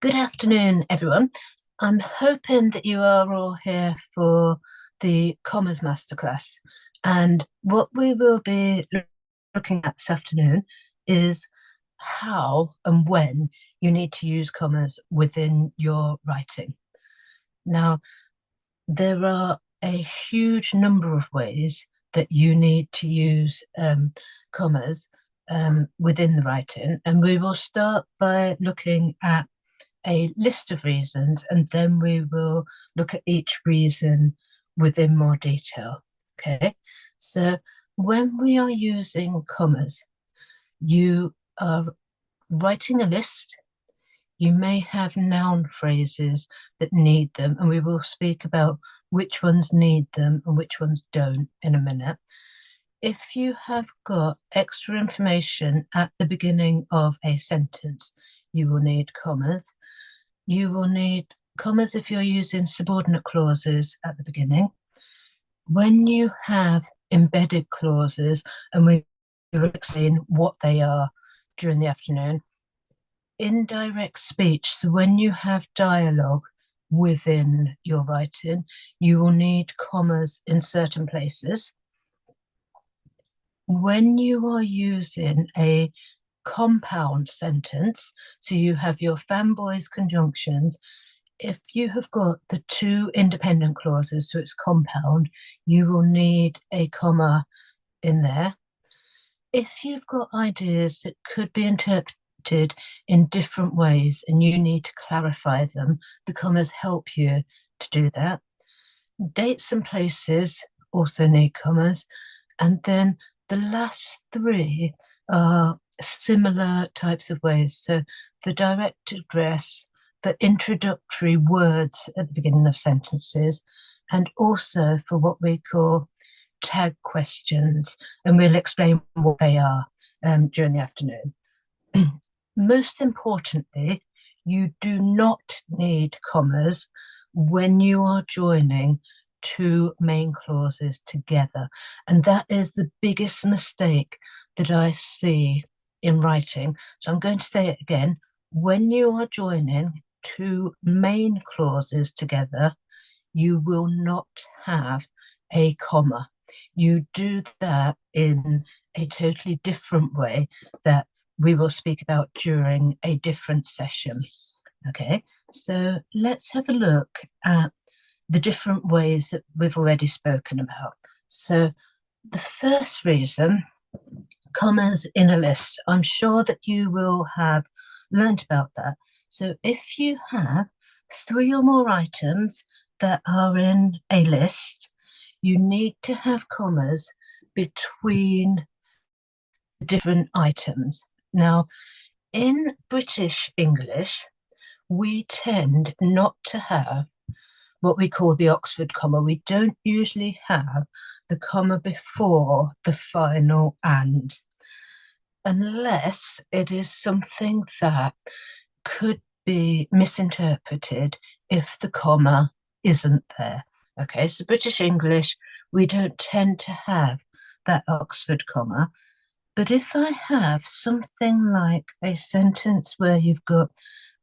Good afternoon, everyone. I'm hoping that you are all here for the Commas Masterclass. And what we will be looking at this afternoon is how and when you need to use commas within your writing. Now, there are a huge number of ways that you need to use commas within the writing, and we will start by looking at a list of reasons, and then we will look at each reason within more detail. Okay, so when we are using commas, you are writing a list. You may have noun phrases that need them, and we will speak about which ones need them and which ones don't in a minute. If you have got extra information at the beginning of a sentence, you will need commas. You will need commas if you're using subordinate clauses at the beginning. When you have embedded clauses, and we will explain what they are during the afternoon, indirect speech, so when you have dialogue within your writing, you will need commas in certain places. When you are using a compound sentence, so you have your fanboys conjunctions, if you have got the two independent clauses, so it's compound, you will need a comma in there. If you've got ideas that could be interpreted in different ways and you need to clarify them, the commas help you to do that. Dates and places also need commas. And then the last three are similar types of ways. So the direct address, the introductory words at the beginning of sentences, and also for what we call tag questions. And we'll explain what they are during the afternoon. Most importantly, you do not need commas when you are joining two main clauses together. And that is the biggest mistake that I see in writing. So I'm going to say it again. When you are joining two main clauses together, you will not have a comma. You do that in a totally different way that we will speak about during a different session. Okay, so let's have a look at the different ways that we've already spoken about. So the first reason, commas in a list. I'm sure that you will have learned about that. So if you have three or more items that are in a list, you need to have commas between different items. Now, in British English, we tend not to have what we call the Oxford comma. We don't usually have the comma before the final and, unless it is something that could be misinterpreted if the comma isn't there. Okay, so British English, we don't tend to have that Oxford comma. But if I have something like a sentence where you've got,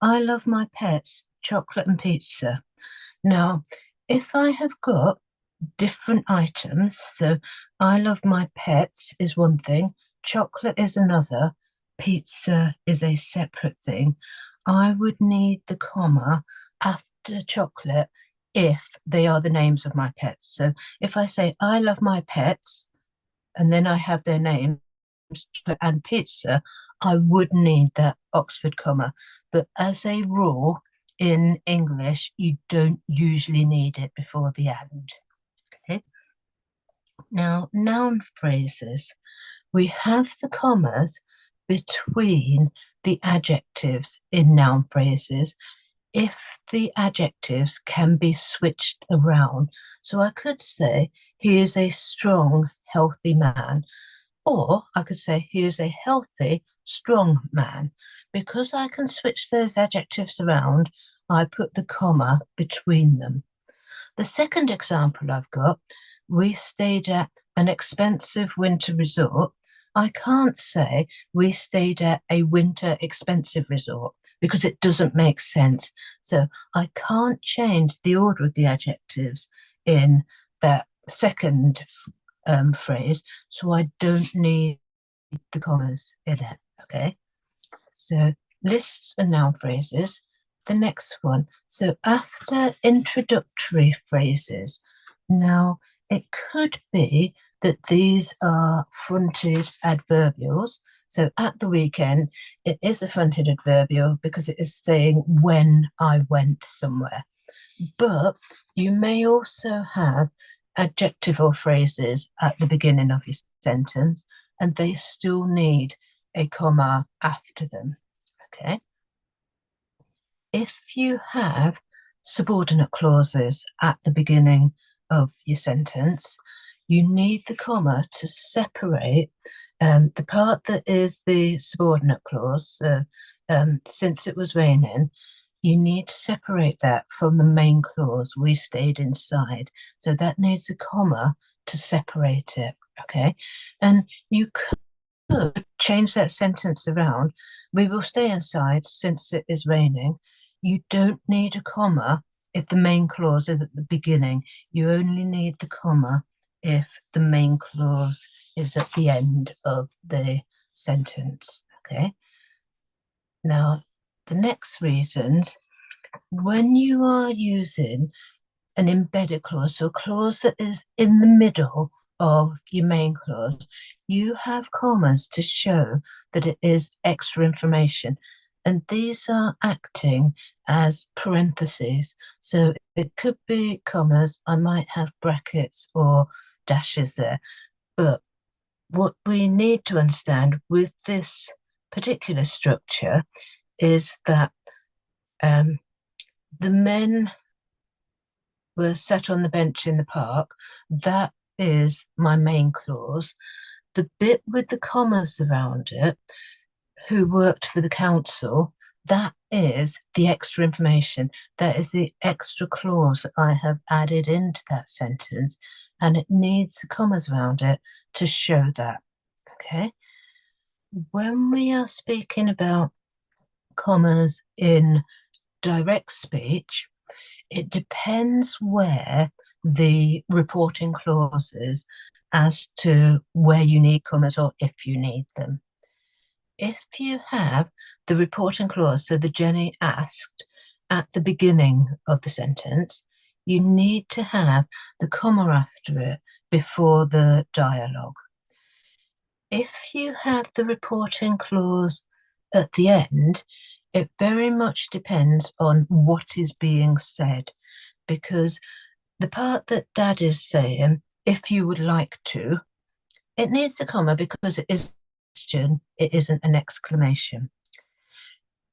I love my pets, chocolate and pizza. Now, if I have got different items, so I love my pets is one thing, chocolate is another, pizza is a separate thing, I would need the comma after chocolate if they are the names of my pets. So if I say, I love my pets, and then I have their names, chocolate and pizza, I would need that Oxford comma. But as a rule, in English, you don't usually need it before the and. Okay. Now, noun phrases, we have the commas between the adjectives in noun phrases if the adjectives can be switched around. So I could say, he is a strong, healthy man. Or I could say, he is a healthy, strong man. Because I can switch those adjectives around, I put the comma between them. The second example I've got, we stayed at an expensive winter resort. I can't say we stayed at a winter expensive resort because it doesn't make sense. So I can't change the order of the adjectives in that second phrase, so I don't need the commas in it. Okay, so lists and noun phrases. The next one. So after introductory phrases, now it could be that these are fronted adverbials. So at the weekend, it is a fronted adverbial because it is saying when I went somewhere. But you may also have adjectival phrases at the beginning of your sentence, and they still need a comma after them. Okay. If you have subordinate clauses at the beginning of your sentence, you need the comma to separate the part that is the subordinate clause. So, since it was raining, you need to separate that from the main clause, we stayed inside. So that needs a comma to separate it. Okay. And you could change that sentence around. We will stay inside since it is raining. You don't need a comma if the main clause is at the beginning. You only need the comma if the main clause is at the end of the sentence. Okay. Now, the next reasons, when you are using an embedded clause, so a clause that is in the middle of your main clause, you have commas to show that it is extra information. And these are acting as parentheses. So it could be commas, I might have brackets or dashes there. But what we need to understand with this particular structure is that the men were sat on the bench in the park. That is my main clause. The bit with the commas around it, who worked for the council, that is the extra information. That is the extra clause that I have added into that sentence, and it needs the commas around it to show that. Okay. When we are speaking about commas in direct speech, it depends where the reporting clause is as to where you need commas or if you need them. If you have the reporting clause, so the Jenny asked at the beginning of the sentence, you need to have the comma after it before the dialogue. If you have the reporting clause at the end, it very much depends on what is being said, because the part that Dad is saying, if you would like to, it needs a comma because it is a question, it isn't an exclamation.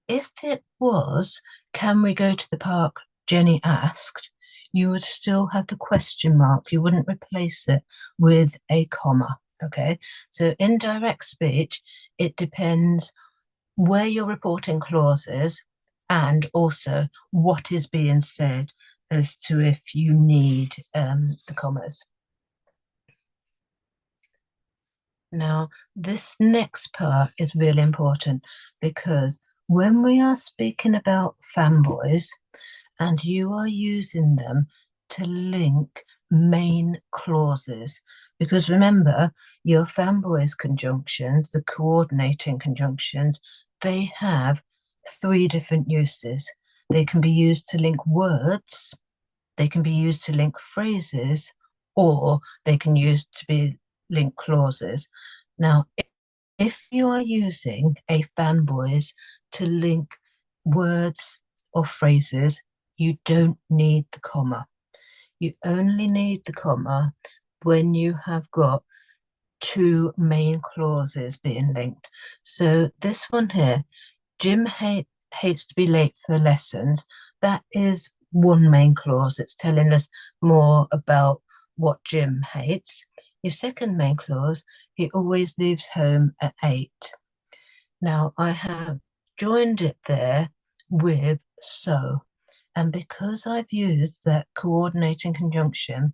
If it was, can we go to the park, Jenny asked, you would still have the question mark. You wouldn't replace it with a comma. Okay, so in direct speech, it depends where your reporting clause is and also what is being said as to if you need the commas. Now, this next part is really important because when we are speaking about fanboys and you are using them to link main clauses, because remember, your fanboys conjunctions, the coordinating conjunctions, they have 3 different uses. They can be used to link words, they can be used to link phrases, or they can use to be link clauses. Now, if you are using a fanboys to link words or phrases, you don't need the comma. You only need the comma when you have got 2 main clauses being linked. So this one here, Jim hates to be late for lessons. That is one main clause. It's telling us more about what Jim hates. Your second main clause, he always leaves home at 8. Now I have joined it there with so, and because I've used that coordinating conjunction,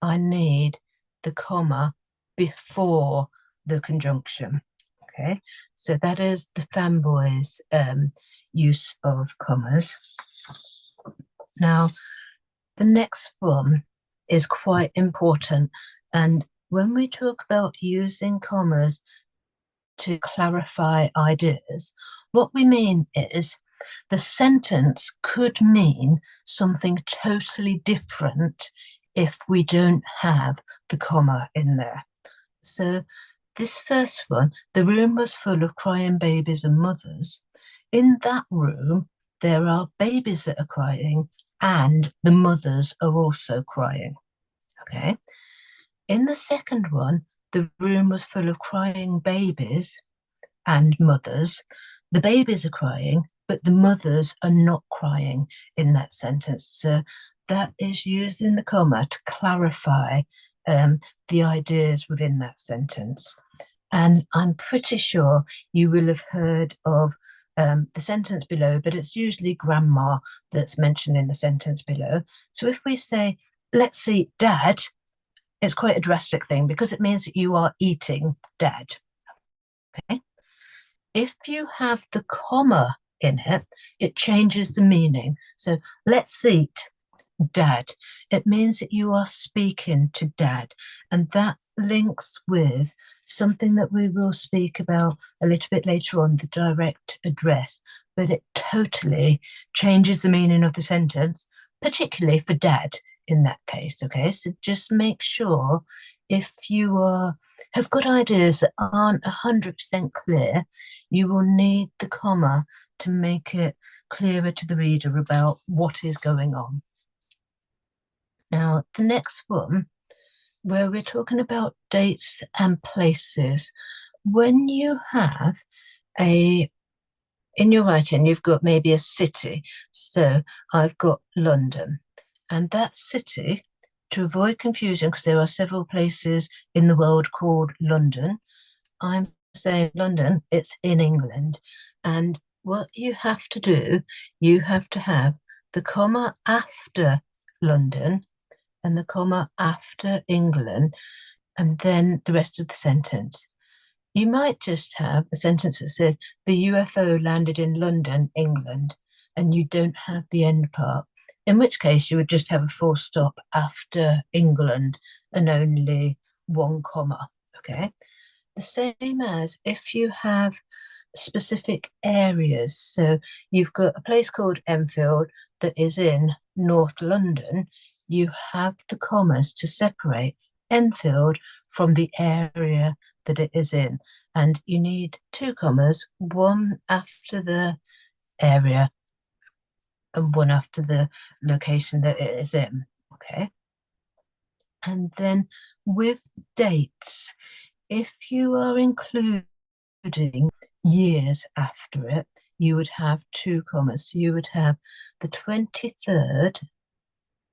I need the comma before the conjunction. Okay, so that is the fanboys use of commas. Now, the next one is quite important, and when we talk about using commas to clarify ideas, what we mean is the sentence could mean something totally different if we don't have the comma in there. So this first one, the room was full of crying babies and mothers. In that room, there are babies that are crying and the mothers are also crying. Okay. In the second one, the room was full of crying babies and mothers. The babies are crying, but the mothers are not crying in that sentence. So that is using the comma to clarify the ideas within that sentence. And I'm pretty sure you will have heard of the sentence below, but it's usually grandma that's mentioned in the sentence below. So if we say, let's eat dad, it's quite a drastic thing because it means that you are eating dad. Okay. If you have the comma in it, it changes the meaning. So let's eat dad. It means that you are speaking to dad, and that links with something that we will speak about a little bit later on, the direct address, but it totally changes the meaning of the sentence, particularly for dad in that case. Okay, so just make sure if you have got ideas that aren't 100% clear, you will need the comma to make it clearer to the reader about what is going on. Now, the next one, where we're talking about dates and places, when you have in your writing, you've got maybe a city. So I've got London, and that city, to avoid confusion, because there are several places in the world called London, I'm saying London, it's in England. And what you have to do, you have to have the comma after London and the comma after England, and then the rest of the sentence. You might just have a sentence that says, the UFO landed in London, England, and you don't have the end part, in which case you would just have a full stop after England and only one comma. Okay. The same as if you have specific areas. So you've got a place called Enfield that is in North London. You have the commas to separate Enfield from the area that it is in. And you need two commas, one after the area and one after the location that it is in. Okay. And then with dates, if you are including years after it, you would have two commas. So you would have the 23rd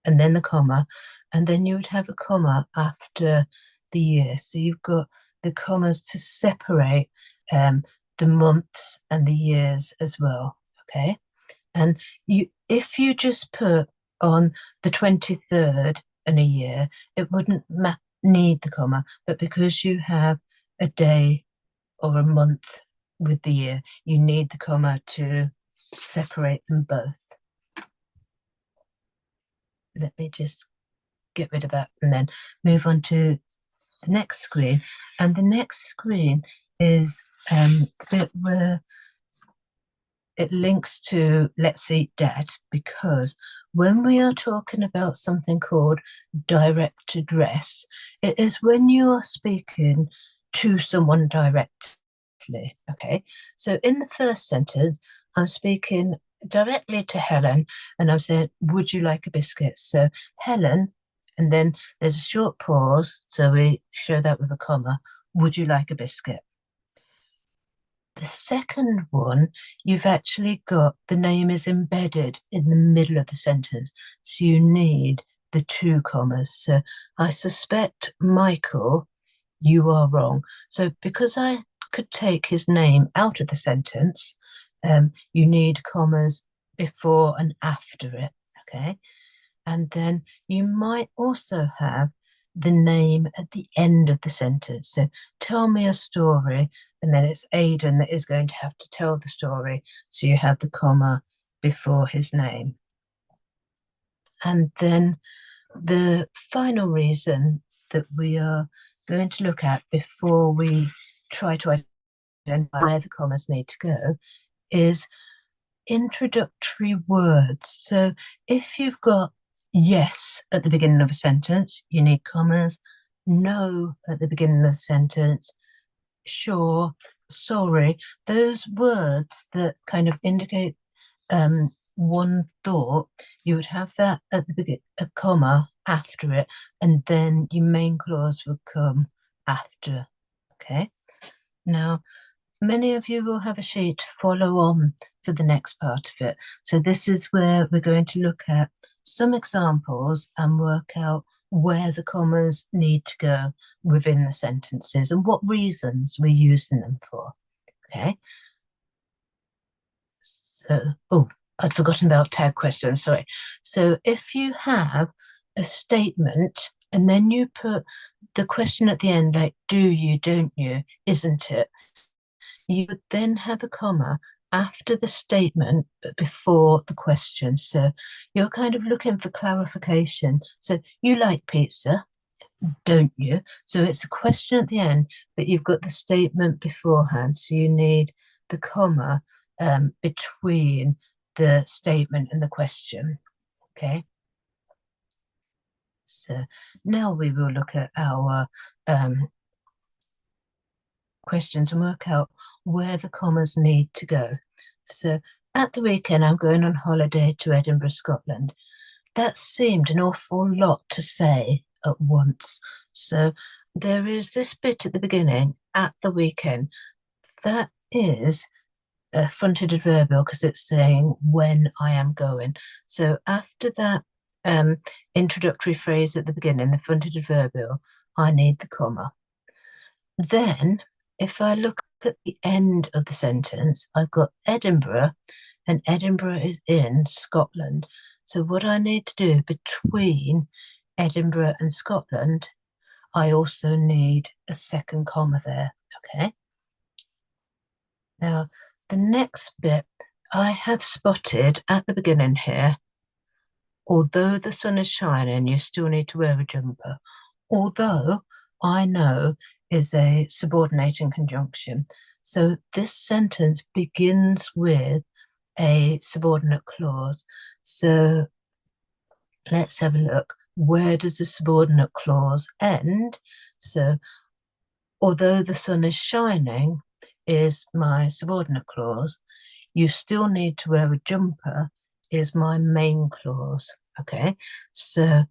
and then the comma, and then you would have a comma after the year. So you've got the commas to separate the months and the years as well. Okay. And if you just put on the 23rd and a year, it wouldn't need the comma, but because you have a day or a month with the year, you need the comma to separate them both. Let me just get rid of that and then move on to the next screen. And the next screen is the bit where it links to Let's Eat Dad, because when we are talking about something called direct address, it is when you are speaking to someone directly. Okay, so in the first sentence, I'm speaking directly to Helen and I'm saying, would you like a biscuit? So Helen, and then there's a short pause, so we show that with a comma, would you like a biscuit? The second one, you've actually got the name is embedded in the middle of the sentence, so you need the two commas. So I suspect Michael, you are wrong. So because I could take his name out of the sentence, you need commas before and after it. Okay. And then you might also have the name at the end of the sentence. So tell me a story, and then it's Aidan that is going to have to tell the story. So you have the comma before his name. And then the final reason that we are going to look at before we try to identify where the commas need to go is introductory words. So if you've got yes at the beginning of a sentence, you need commas. No at the beginning of a sentence, sure, sorry. Those words that kind of indicate one thought, you would have that at the beginning, a comma after it, and then your main clause would come after. Okay. Now, many of you will have a sheet to follow on for the next part of it. So this is where we're going to look at some examples and work out where the commas need to go within the sentences and what reasons we're using them for. Okay. So, oh, I'd forgotten about tag questions, sorry. So if you have a statement and then you put the question at the end, like, do you, don't you, isn't it? You would then have a comma after the statement, but before the question. So you're kind of looking for clarification. So you like pizza, don't you? So it's a question at the end, but you've got the statement beforehand. So you need the comma between the statement and the question. Okay. So now we will look at our questions and work out where the commas need to go. So at the weekend, I'm going on holiday to Edinburgh, Scotland. That seemed an awful lot to say at once. So there is this bit at the beginning, at the weekend, that is a fronted adverbial because it's saying when I am going. So after that introductory phrase at the beginning, the fronted adverbial, I need the comma. Then if I look at the end of the sentence, I've got Edinburgh, and Edinburgh is in Scotland. So what I need to do between Edinburgh and Scotland, I also need a second comma there, okay? Now, the next bit I have spotted at the beginning here, although the sun is shining, you still need to wear a jumper. Although I know is a subordinating conjunction. So this sentence begins with a subordinate clause. So let's have a look. Where does the subordinate clause end? So although the sun is shining is my subordinate clause, you still need to wear a jumper is my main clause. Okay, so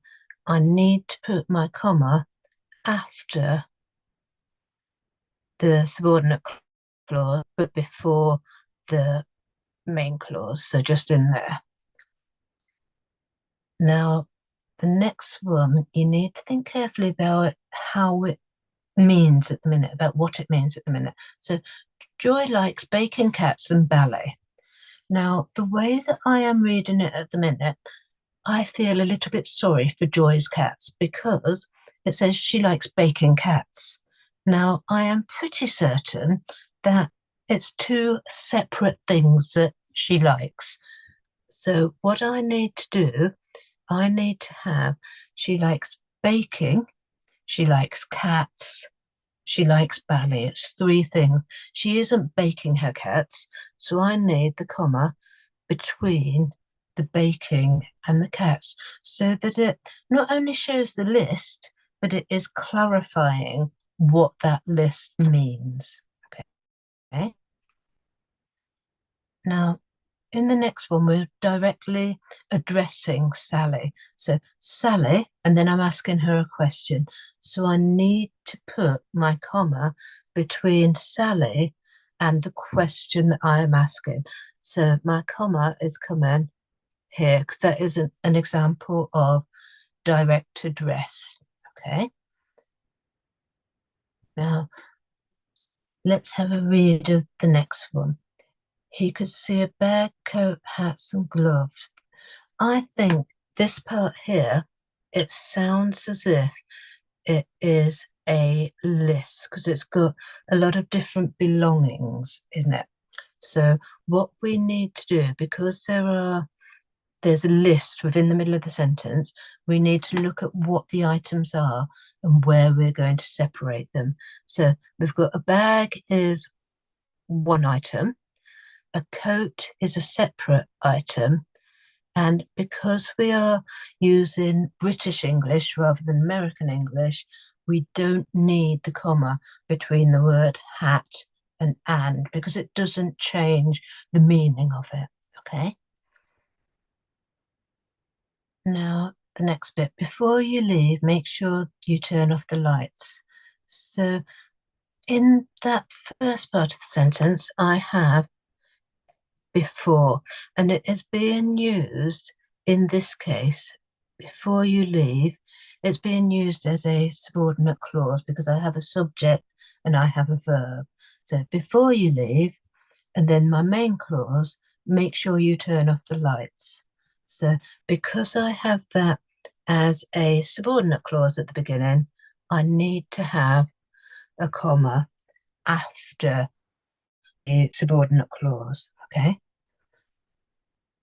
I need to put my comma after the subordinate clause, but before the main clause, so just in there. Now, the next one, you need to think carefully about how it means at the minute, about what it means at the minute. So, Joy likes baking cats and ballet. Now, the way that I am reading it at the minute, I feel a little bit sorry for Joy's cats because it says she likes baking cats. Now, I am pretty certain that it's two separate things that she likes. So what I need to do, I need to have, she likes baking, she likes cats, she likes ballet. It's three things. She isn't baking her cats, so I need the comma between the baking and the cats so that it not only shows the list, but it is clarifying what that list means. Okay. Now, in the next one, we're directly addressing Sally. So Sally, and then I'm asking her a question. So I need to put my comma between Sally and the question that I am asking. So my comma is coming here because that is an example of direct address. Okay. Now, let's have a read of the next one. He could see a bag, coat, hats, and gloves. I think this part here, it sounds as if it is a list because it's got a lot of different belongings in it. So what we need to do, because there's a list within the middle of the sentence, we need to look at what the items are and where we're going to separate them. So we've got a bag is one item, a coat is a separate item, and because we are using British English rather than American English, we don't need the comma between the word hat and because it doesn't change the meaning of it. Okay. Now, the next bit, before you leave, make sure you turn off the lights. So, in that first part of the sentence, I have before, and it is being used in this case, before you leave, it's being used as a subordinate clause because I have a subject and I have a verb. So, before you leave, and then my main clause, make sure you turn off the lights. So because I have that as a subordinate clause at the beginning, I need to have a comma after the subordinate clause. Okay.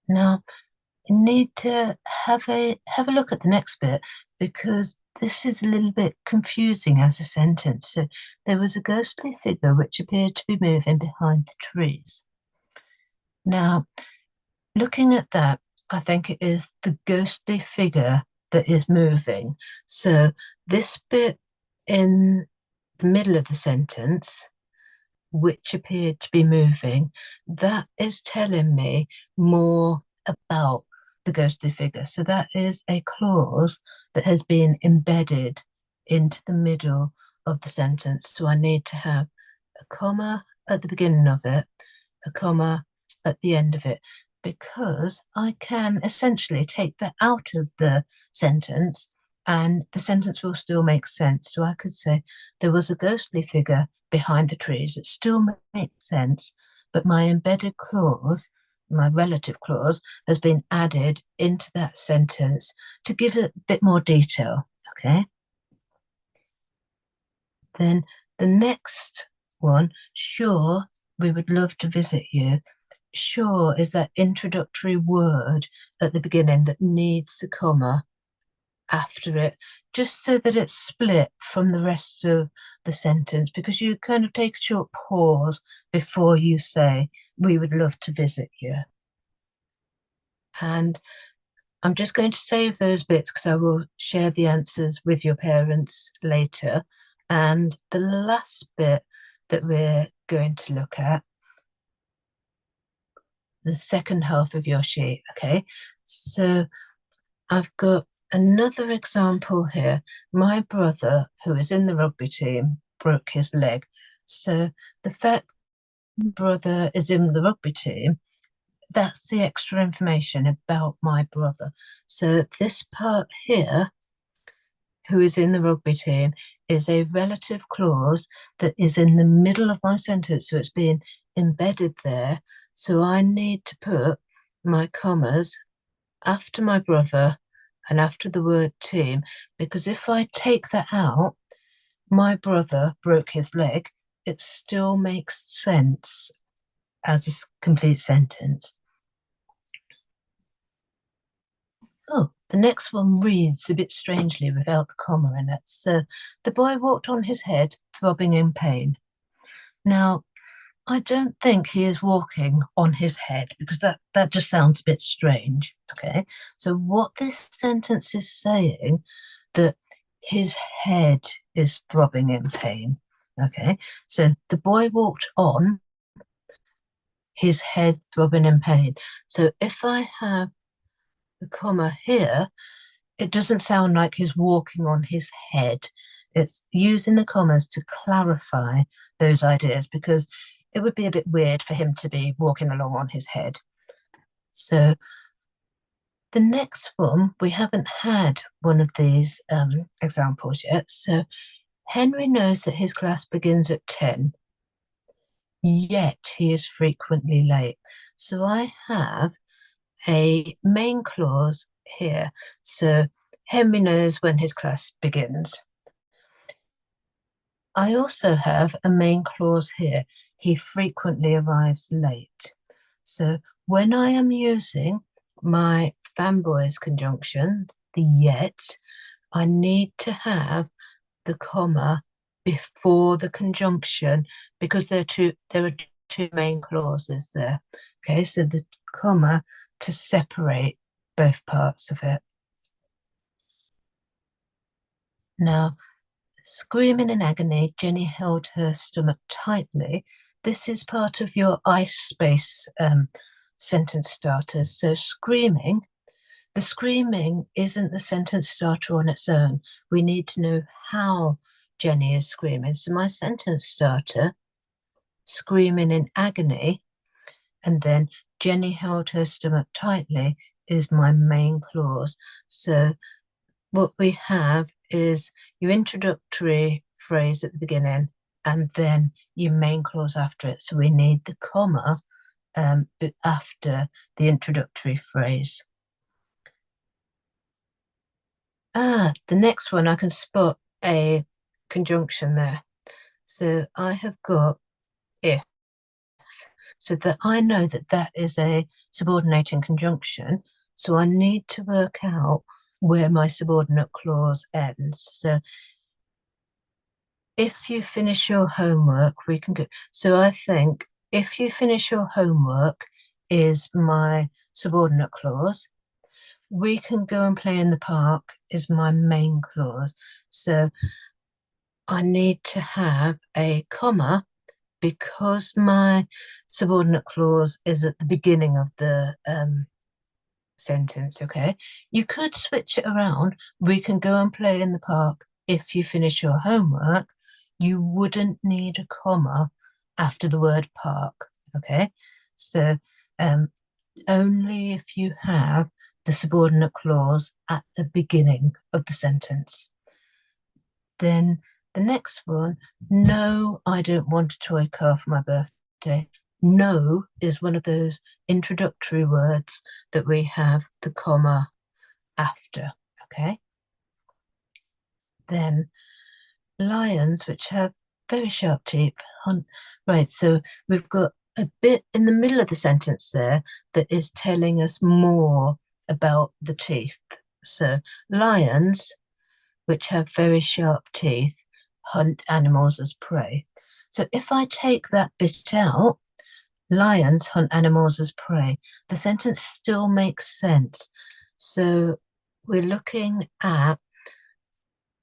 Now you need to have a look at the next bit because this is a little bit confusing as a sentence. So there was a ghostly figure which appeared to be moving behind the trees. Now, looking at that, I think it is the ghostly figure that is moving. So this bit in the middle of the sentence, which appeared to be moving, that is telling me more about the ghostly figure. So that is a clause that has been embedded into the middle of the sentence. So I need to have a comma at the beginning of it, a comma at the end of it, because I can essentially take that out of the sentence and the sentence will still make sense. So I could say there was a ghostly figure behind the trees. It still makes sense, but my embedded clause, my relative clause, has been added into that sentence to give it a bit more detail. Okay. Then the next one, sure, we would love to visit you. Sure is that introductory word at the beginning that needs the comma after it, just so that it's split from the rest of the sentence, because you kind of take a short pause before you say, we would love to visit you. And I'm just going to save those bits because I will share the answers with your parents later. And the last bit that we're going to look at, the second half of your sheet, okay? So I've got another example here. My brother, who is in the rugby team, broke his leg. So the fact my brother is in the rugby team, that's the extra information about my brother. So this part here, who is in the rugby team, is a relative clause that is in the middle of my sentence. So it's being embedded there. So I need to put my commas after my brother and after the word team, because if I take that out, my brother broke his leg, it still makes sense as a complete sentence. Oh, the next one reads a bit strangely without the comma in it. So the boy walked on his head, throbbing in pain. Now, I don't think he is walking on his head because that just sounds a bit strange. Okay. So what this sentence is saying that his head is throbbing in pain. Okay. So the boy walked on his head throbbing in pain. So if I have the comma here, it doesn't sound like he's walking on his head. It's using the commas to clarify those ideas because it would be a bit weird for him to be walking along on his head. So the next one, we haven't had one of these examples yet. So Henry knows that his class begins at 10, yet he is frequently late. So I have a main clause here. So Henry knows when his class begins. I also have a main clause here. He frequently arrives late. So when I am using my fanboys conjunction, the yet, I need to have the comma before the conjunction because there are two main clauses there. Okay, so the comma to separate both parts of it. Now, screaming in agony, Jenny held her stomach tightly. This is part of your ice space sentence starters. So screaming, the screaming isn't the sentence starter on its own. We need to know how Jenny is screaming. So my sentence starter, screaming in agony, and then Jenny held her stomach tightly is my main clause. So what we have is your introductory phrase at the beginning and then your main clause after it. So we need the comma after the introductory phrase. The next one, I can spot a conjunction there. So I have got if, so that I know that that is a subordinating conjunction. So I need to work out where my subordinate clause ends. So if you finish your homework, we can go. So I think if you finish your homework is my subordinate clause. We can go and play in the park is my main clause. So I need to have a comma because my subordinate clause is at the beginning of the sentence, okay? You could switch it around. We can go and play in the park if you finish your homework. You wouldn't need a comma after the word park, okay? So only if you have the subordinate clause at the beginning of the sentence. Then the next one, no, I don't want a toy car for my birthday. No is one of those introductory words that we have the comma after, okay? Then lions, which have very sharp teeth, hunt. Right, so we've got a bit in the middle of the sentence there that is telling us more about the teeth. So lions, which have very sharp teeth, hunt animals as prey. So if I take that bit out, lions hunt animals as prey, the sentence still makes sense. So we're looking at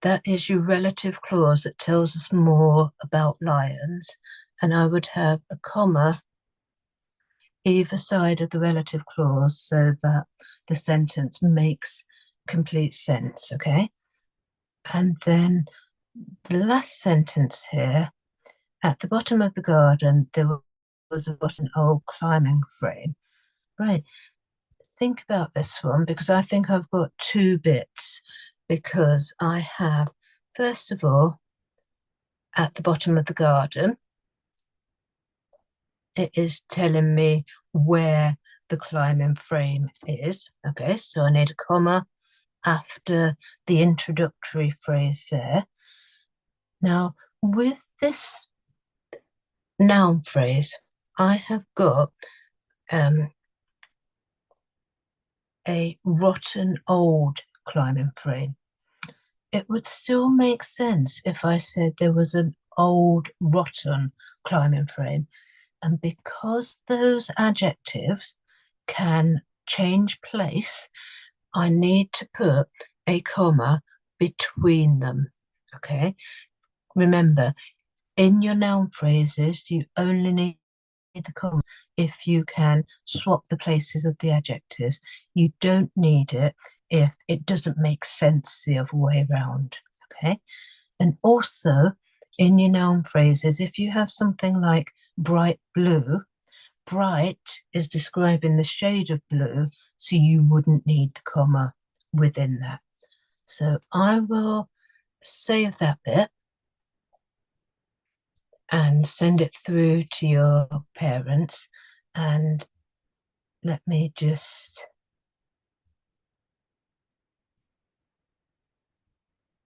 that is your relative clause that tells us more about lions. And I would have a comma either side of the relative clause so that the sentence makes complete sense, okay? And then the last sentence here, at the bottom of the garden, there was an old climbing frame. Right, think about this one because I think I've got two bits because I have, first of all, at the bottom of the garden, it is telling me where the climbing frame is. Okay, so I need a comma after the introductory phrase there. Now, with this noun phrase, I have got a rotten old climbing frame. It would still make sense if I said there was an old rotten climbing frame. And because those adjectives can change place, I need to put a comma between them. Okay. Remember, in your noun phrases, you only need the comma if you can swap the places of the adjectives. You don't need it if it doesn't make sense the other way around. Okay. And also in your noun phrases, if you have something like bright blue, bright is describing the shade of blue, so you wouldn't need the comma within that. So I will save that bit and send it through to your parents. And let me just